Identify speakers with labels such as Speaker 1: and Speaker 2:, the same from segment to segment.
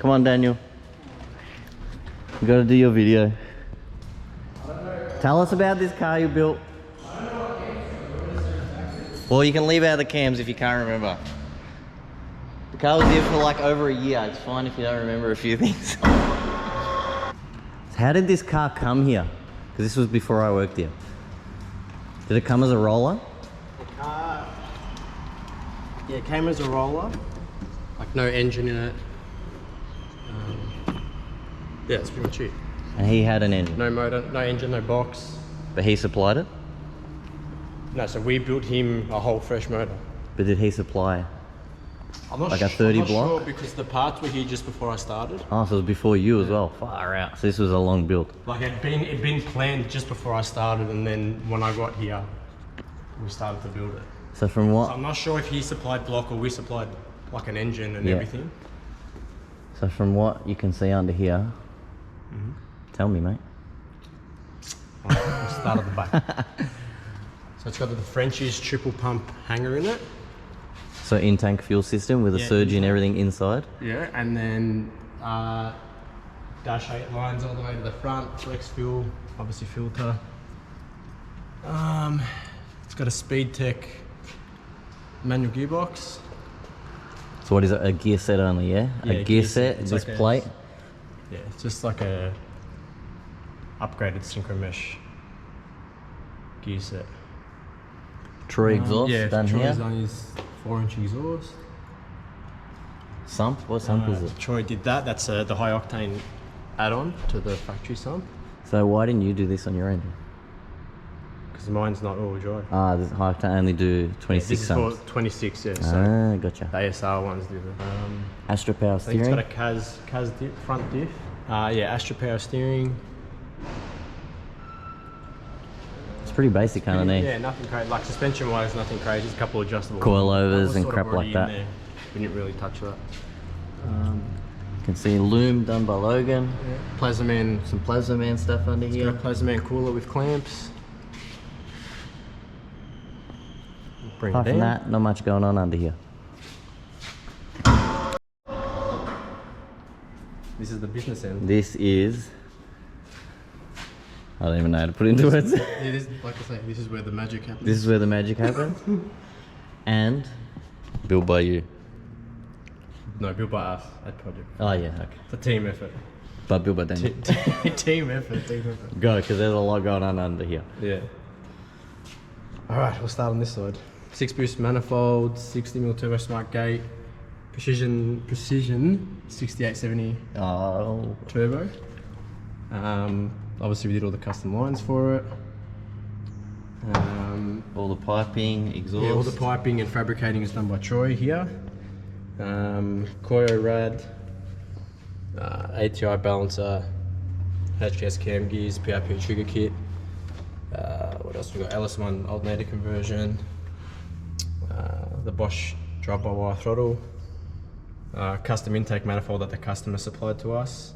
Speaker 1: Come on, Daniel. You gotta do your video. Tell us about this car you built. Well, you can leave out the cams if you can't remember. The car was here for like over a year. It's fine if you don't remember a few things. So how did this car come here? Because this was before I worked here. Did it come as a roller?
Speaker 2: The car, yeah, it came as a roller. Like no engine in it. Yeah, that's pretty much it.
Speaker 1: And he had an engine?
Speaker 2: No motor, no engine, no box.
Speaker 1: But he supplied it?
Speaker 2: No, so we built him a whole fresh motor.
Speaker 1: But did he supply
Speaker 2: I'm not
Speaker 1: like a 30
Speaker 2: I'm not
Speaker 1: block?
Speaker 2: sure because the parts were here just before I started.
Speaker 1: Oh, so it was before you as well. Far out. So this was a long build.
Speaker 2: Like it'd been planned just before I started, and then when I got here, we started to build it.
Speaker 1: So from what?
Speaker 2: So I'm not sure if he supplied block or we supplied like an engine and everything.
Speaker 1: So from what you can see under here, tell me, mate.
Speaker 2: We'll start at the back. So it's got the Frenchie's triple pump hanger in it.
Speaker 1: So in-tank fuel system with a surge and everything inside?
Speaker 2: Yeah, and then dash 8 lines all the way to the front, flex fuel, obviously filter. It's got a Speed Tech manual gearbox.
Speaker 1: So what is it, a gear set only, yeah? A gear set, this like plate?
Speaker 2: Yeah, it's just like a upgraded synchro mesh gear set.
Speaker 1: Troy exhaust done here?
Speaker 2: Troy's on his 4-inch exhaust.
Speaker 1: Sump? What sump is it?
Speaker 2: Troy did that. That's the high octane add-on to the factory sump.
Speaker 1: So why didn't you do this on your engine?
Speaker 2: Because mine's not all-wheel drive.
Speaker 1: Ah, this high octane only do 26
Speaker 2: this is
Speaker 1: sumps.
Speaker 2: for 26, yeah. So
Speaker 1: Gotcha.
Speaker 2: the ASR ones do that.
Speaker 1: Astro power
Speaker 2: I think
Speaker 1: steering?
Speaker 2: it's got a Kaz dip, front diff. Yeah, Astro power steering.
Speaker 1: It's pretty basic underneath.
Speaker 2: Yeah, nothing crazy. Like suspension-wise, nothing crazy. Just a couple of adjustable
Speaker 1: coilovers and crap like that.
Speaker 2: We didn't really touch that.
Speaker 1: You can see loom done by Logan.
Speaker 2: Yeah. Plasma Man.
Speaker 1: Some Plasma Man stuff under
Speaker 2: It's
Speaker 1: here.
Speaker 2: got a Plasma Man cooler with clamps. Bring
Speaker 1: Apart
Speaker 2: it
Speaker 1: from
Speaker 2: down.
Speaker 1: that, not much going on under here.
Speaker 2: This is the business end.
Speaker 1: This is... I don't even know how to put into words.
Speaker 2: It is, like I say, this is where the magic happens.
Speaker 1: This is where the magic happens. And built by you.
Speaker 2: No, built by us at Project.
Speaker 1: Oh yeah, okay.
Speaker 2: It's a team effort.
Speaker 1: But built by Daniel.
Speaker 2: Team effort.
Speaker 1: Go, because there's a lot going on under here.
Speaker 2: Yeah. Alright, we'll start on this side. 6-boost manifold, 60mm turbo smart gate, precision 6870 turbo. Obviously we did all the custom lines for it.
Speaker 1: All the piping, exhaust.
Speaker 2: Yeah, all the piping and fabricating is done by Troy here. Koyo rad, ATI balancer, HKS cam gears, PRP trigger kit. What else we got? LS1 alternator conversion. The Bosch drive-by-wire throttle. Custom intake manifold that the customer supplied to us.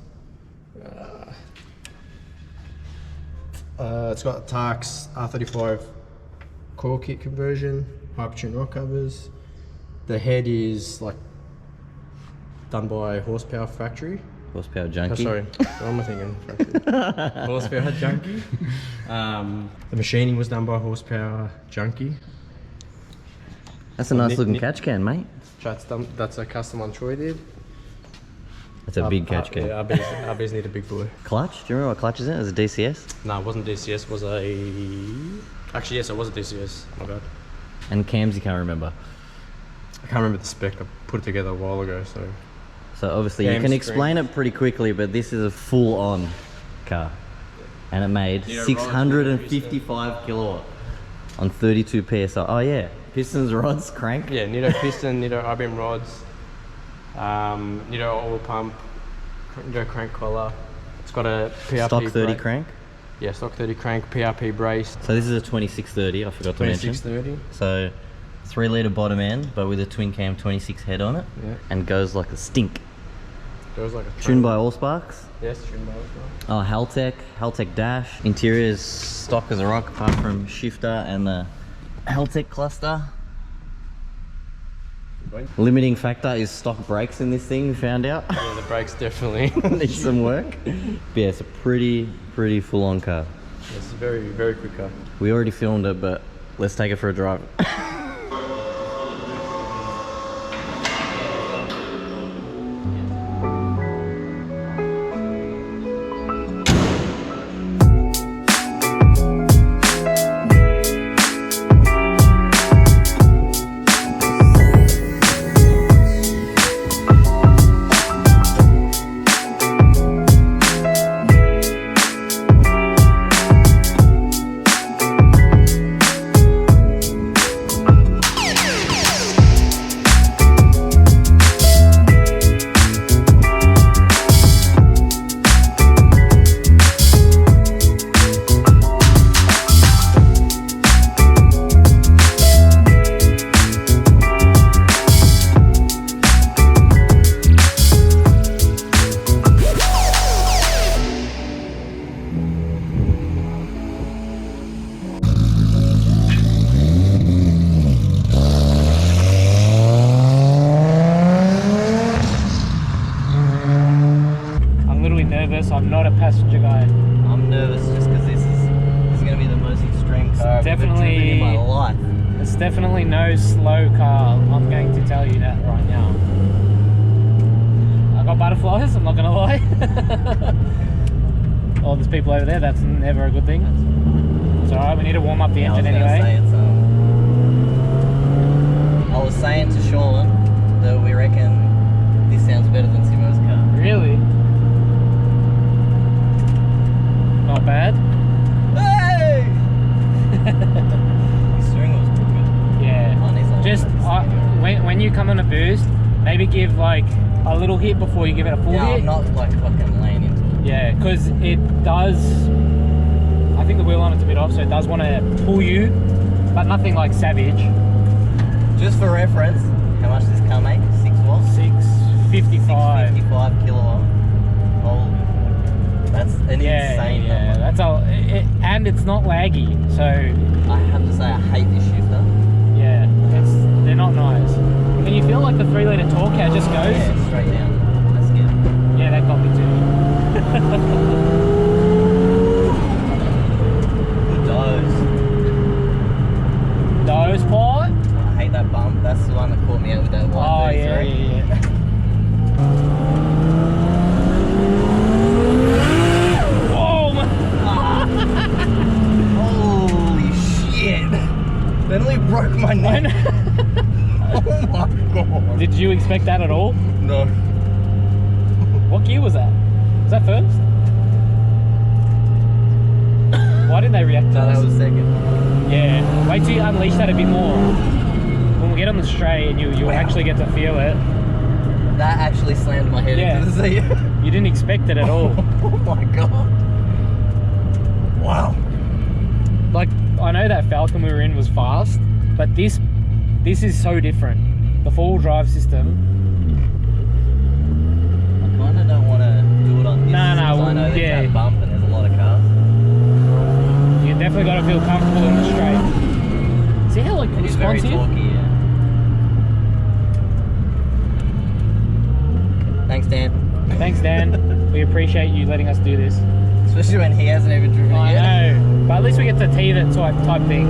Speaker 2: It's got Tark's R35 coil kit conversion, hypertune rock covers. The head is like done by Horsepower Factory.
Speaker 1: Horsepower Junkie.
Speaker 2: Oh, sorry, what am I thinking? Factory. Horsepower Junkie. The machining was done by Horsepower Junkie.
Speaker 1: That's a nice looking catch can, mate.
Speaker 2: That's a custom one Troy did.
Speaker 1: That's a big catch can.
Speaker 2: Yeah, RBs need a big boy.
Speaker 1: Clutch? Do you remember what clutch is in it? Is it DCS?
Speaker 2: No, it wasn't DCS. It was a... Actually, yes, it was a DCS. My bad.
Speaker 1: And cams you can't remember?
Speaker 2: I can't remember the spec. I put it together a while ago, so...
Speaker 1: So obviously you can explain it pretty quickly, but this is a full-on car. And it made 655 kilowatt on 32 PSI. Oh yeah, pistons, rods, crank.
Speaker 2: Yeah, Nitto piston, Nitto IBM rods, Nitto oil pump, Nitto crank collar. It's got a PRP
Speaker 1: Stock 30
Speaker 2: brake.
Speaker 1: crank?
Speaker 2: Yeah, stock 30 crank, PRP brace.
Speaker 1: So this is a 2630, I forgot to mention.
Speaker 2: 2630.
Speaker 1: So 3 litre bottom end, but with a twin cam 26 head on it.
Speaker 2: Yeah.
Speaker 1: And goes like a stink.
Speaker 2: Goes like a
Speaker 1: Tuned by Allsparks.
Speaker 2: Yes, tuned by Allsparks.
Speaker 1: Oh, Haltech dash. Interior is stock as a rock apart from shifter and the Haltech cluster. Limiting factor is stock brakes in this thing, we found out.
Speaker 2: Yeah, the brakes definitely
Speaker 1: Need some work. But yeah, it's a pretty full-on car.
Speaker 2: It's a very quick car.
Speaker 1: We already filmed it, but let's take it for a drive.
Speaker 3: I'm not a passenger guy.
Speaker 1: I'm nervous just because this is going to be the most extreme car I've ever driven in my life.
Speaker 3: It's definitely no slow car. I'm going to tell you that right now. I got butterflies, I'm not going to lie. Oh, there's people over there, that's never a good thing. It's alright, we need to warm up the engine anyway.
Speaker 1: I was saying to Sean that we reckon this sounds better than Simo's car.
Speaker 3: Really? Not bad.
Speaker 1: Hey! The steering wheel's pretty good.
Speaker 3: Yeah. Just when you come on a boost, maybe give like a little hit before you give it a full hit.
Speaker 1: I'm not like fucking laying into it.
Speaker 3: Yeah, because it does. I think the wheel on it's a bit off, so it does want to pull you, but nothing like savage.
Speaker 1: Just for reference, how much this car make? 6 what?
Speaker 3: 655.
Speaker 1: 655 kilowatt. Holy. That's an insane number.
Speaker 3: That's all. And it's not laggy, so.
Speaker 1: I have to say, I hate this shifter.
Speaker 3: Yeah, they're not nice. Can you feel like the 3 litre torque how it just goes?
Speaker 1: Yeah, straight down. That's good.
Speaker 3: Yeah, that got me too.
Speaker 1: Good doze.
Speaker 3: Doze pot?
Speaker 1: I hate that bump. That's the one that caught me out with that 133.
Speaker 3: Oh, yeah.
Speaker 1: Holy shit! That nearly broke my neck. Oh my god.
Speaker 3: Did you expect that at all?
Speaker 1: No.
Speaker 3: What gear was that? Was that first? Why didn't they react to
Speaker 1: No,
Speaker 3: us?
Speaker 1: that was second.
Speaker 3: Yeah. Wait till you unleash that a bit more. When we get on the straight and you'll actually get to feel it.
Speaker 1: That actually slammed my head into the seat.
Speaker 3: You didn't expect it at all.
Speaker 1: Oh my god. Wow.
Speaker 3: Like, I know that Falcon we were in was fast, but this is so different. The 4-wheel drive system.
Speaker 1: I kind of don't want to do it on this.
Speaker 3: No,
Speaker 1: I know there's that bump and there's a lot of cars.
Speaker 3: You definitely got to feel comfortable in the straight. See how like
Speaker 1: It's very
Speaker 3: responsive?
Speaker 1: torquey, yeah. Thanks, Dan.
Speaker 3: Thanks, Dan. We appreciate you letting us do this.
Speaker 1: Especially when he hasn't even driven it yet.
Speaker 3: I know, but at least we get to teeth it type thing.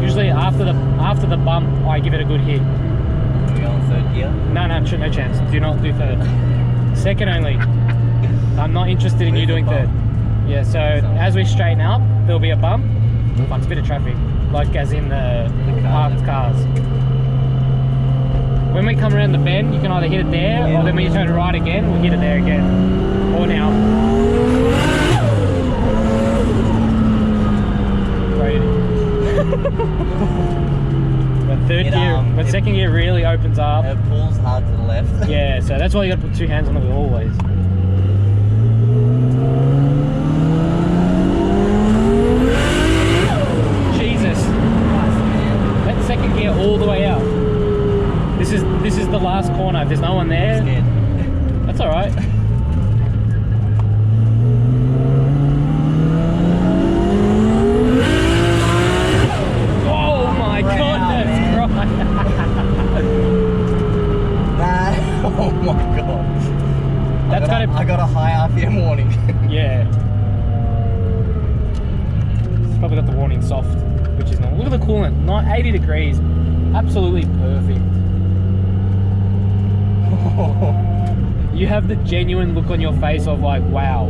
Speaker 3: Usually after the bump, I give it a good hit.
Speaker 1: Are we going third gear?
Speaker 3: No, no chance. Do not do third. Second only. I'm not interested in you doing third. Yeah, so as we straighten up, there'll be a bump. Fuck, it's a bit of traffic. Like as in the parked cars. When we come around the bend, you can either hit it there, or then when you turn it right again, we'll hit it there again. Or now. When second gear really opens up.
Speaker 1: It pulls hard to the left.
Speaker 3: Yeah, so that's why you got to put 2 hands on the wheel always. Jesus. Let second gear all the way out. This is the last corner. If there's no one there, that's all right. Oh my goodness, Christ! Yeah. It's probably got the warning soft, which is normal. Look at the coolant, not 80 degrees. Absolutely perfect. You have the genuine look on your face of like, wow.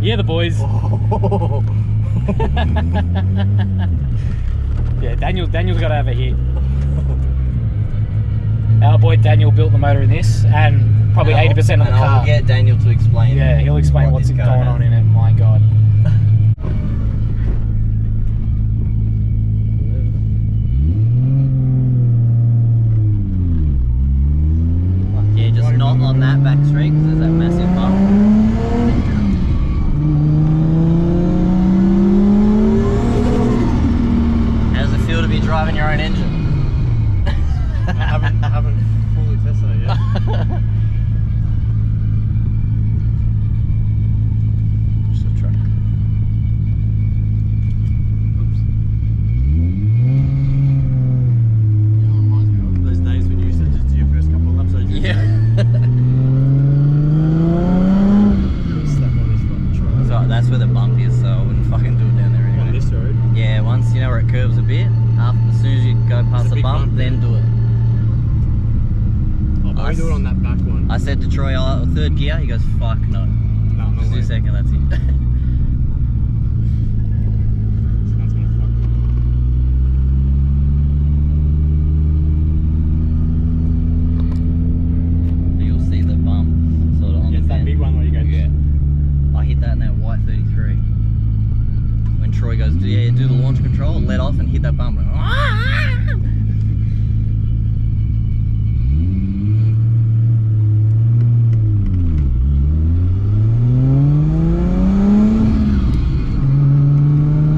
Speaker 3: Yeah, the boys. Yeah, Daniel's got to have a hit. Our boy Daniel built the motor in this, and probably 80% of the car.
Speaker 1: I'll get Daniel to explain.
Speaker 3: Yeah, he'll explain what's going on in it. My God.
Speaker 1: Yeah, just not on that back straight because there's that massive bump. How does it feel to be driving your own engine?
Speaker 2: I haven't fully tested it yet. Just a truck. Oops. You know, it reminds me of those days when you used to just do your first couple of laps.
Speaker 1: Yeah. So that's where the bump is, so I wouldn't fucking do it down there anyway.
Speaker 2: On this road?
Speaker 1: Yeah, once you know where it curves a bit, as soon as you go past the bump, then do it.
Speaker 2: I do it on that back one.
Speaker 1: I said to Troy, third gear, he goes, fuck no.
Speaker 2: No,
Speaker 1: Just do second, that's it.
Speaker 2: That's gonna fuck me.
Speaker 1: You'll see the bump sort of on
Speaker 2: Yeah,
Speaker 1: the
Speaker 2: it's that
Speaker 1: bend.
Speaker 2: big one where you go.
Speaker 1: Yeah. I hit that in that white 33. When Troy goes, do the launch control, let off and hit that bump.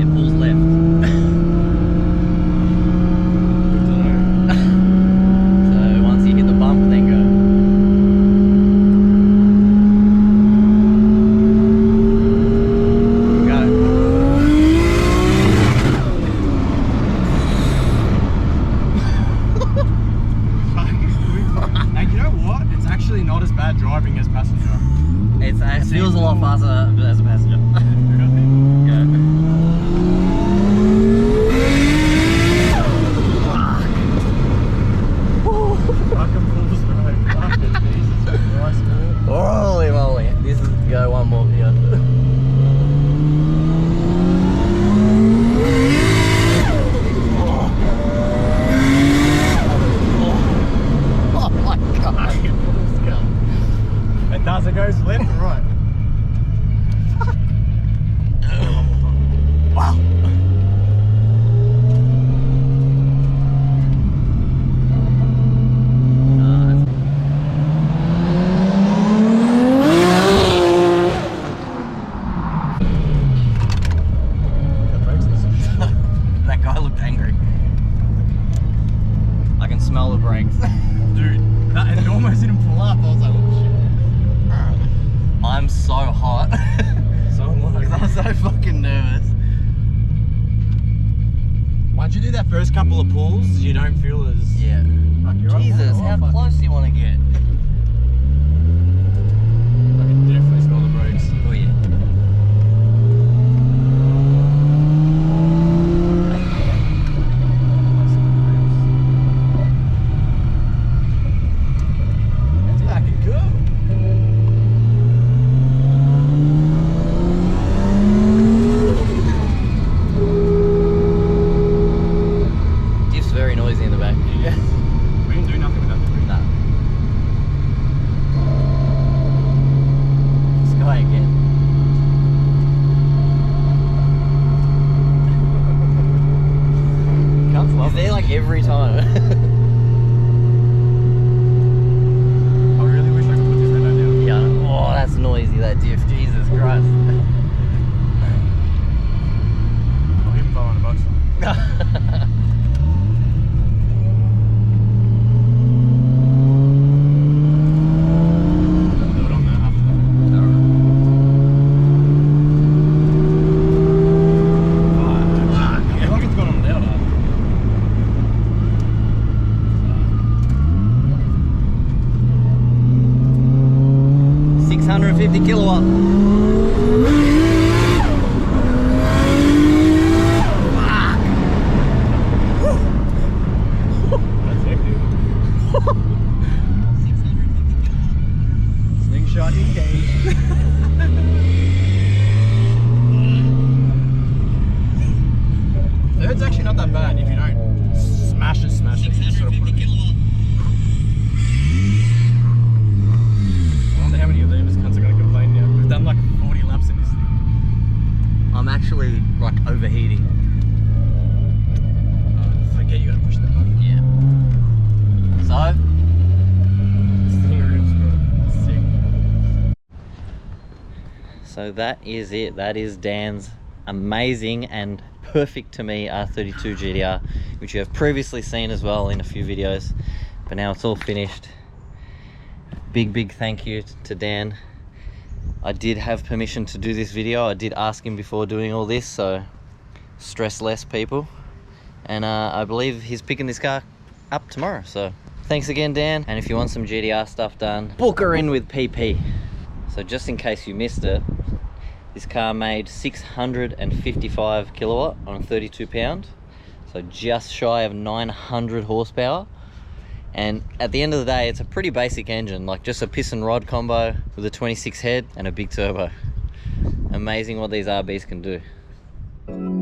Speaker 1: It pulls left.
Speaker 2: Good to know.
Speaker 1: So once you hit the bump, then go.
Speaker 2: And you know what? It's actually not as bad driving as passenger.
Speaker 1: It feels a lot faster as a passenger. Go.
Speaker 2: Fucking pulls road. Fucking Jesus Christ, man.
Speaker 1: Holy moly. This is go one more here. Oh my god.
Speaker 2: It does, it goes left and right.
Speaker 1: Wow. That guy looked angry. I can smell the brakes.
Speaker 2: Dude, it almost didn't pull up. I was like, oh shit.
Speaker 1: I'm so hot.
Speaker 2: So am I.
Speaker 1: Because I'm so fucking nervous.
Speaker 2: Once you do that first couple of pulls, you don't feel as...
Speaker 1: Yeah.
Speaker 2: Fuck, you're on
Speaker 1: Jesus,
Speaker 2: fire.
Speaker 1: how close do you want to get?
Speaker 2: I can definitely smell the brakes.
Speaker 1: Oh yeah.
Speaker 2: That's fucking cool.
Speaker 1: Diff's very noisy in the back.
Speaker 2: Yeah. We can do nothing without the brake.
Speaker 1: Nah. This guy again. He's there like every time.
Speaker 2: I really wish I could put this window down.
Speaker 1: Yeah. Oh, that's noisy, that diff. Jesus Christ.
Speaker 2: I'll even throw on a box. Do it on there after that. I feel like it's gone on louder.
Speaker 1: actually like overheating.
Speaker 2: Forget you gotta push that button.
Speaker 1: Yeah. So,
Speaker 2: This thing rips, bro. Sick.
Speaker 1: so that is it. That is Dan's amazing and perfect to me R32 GTR, which you have previously seen as well in a few videos, but now it's all finished. Big thank you to Dan. I did have permission to do this video. I did ask him before doing all this, so stress less, people. And I believe he's picking this car up tomorrow, so thanks again, Dan. And if you want some GTR stuff done, book her in with PP. So just in case you missed it, this car made 655 kilowatt on 32 pound, so just shy of 900 horsepower. And at the end of the day, it's a pretty basic engine, like just a piston rod combo with a 26 head and a big turbo. Amazing what these RBs can do.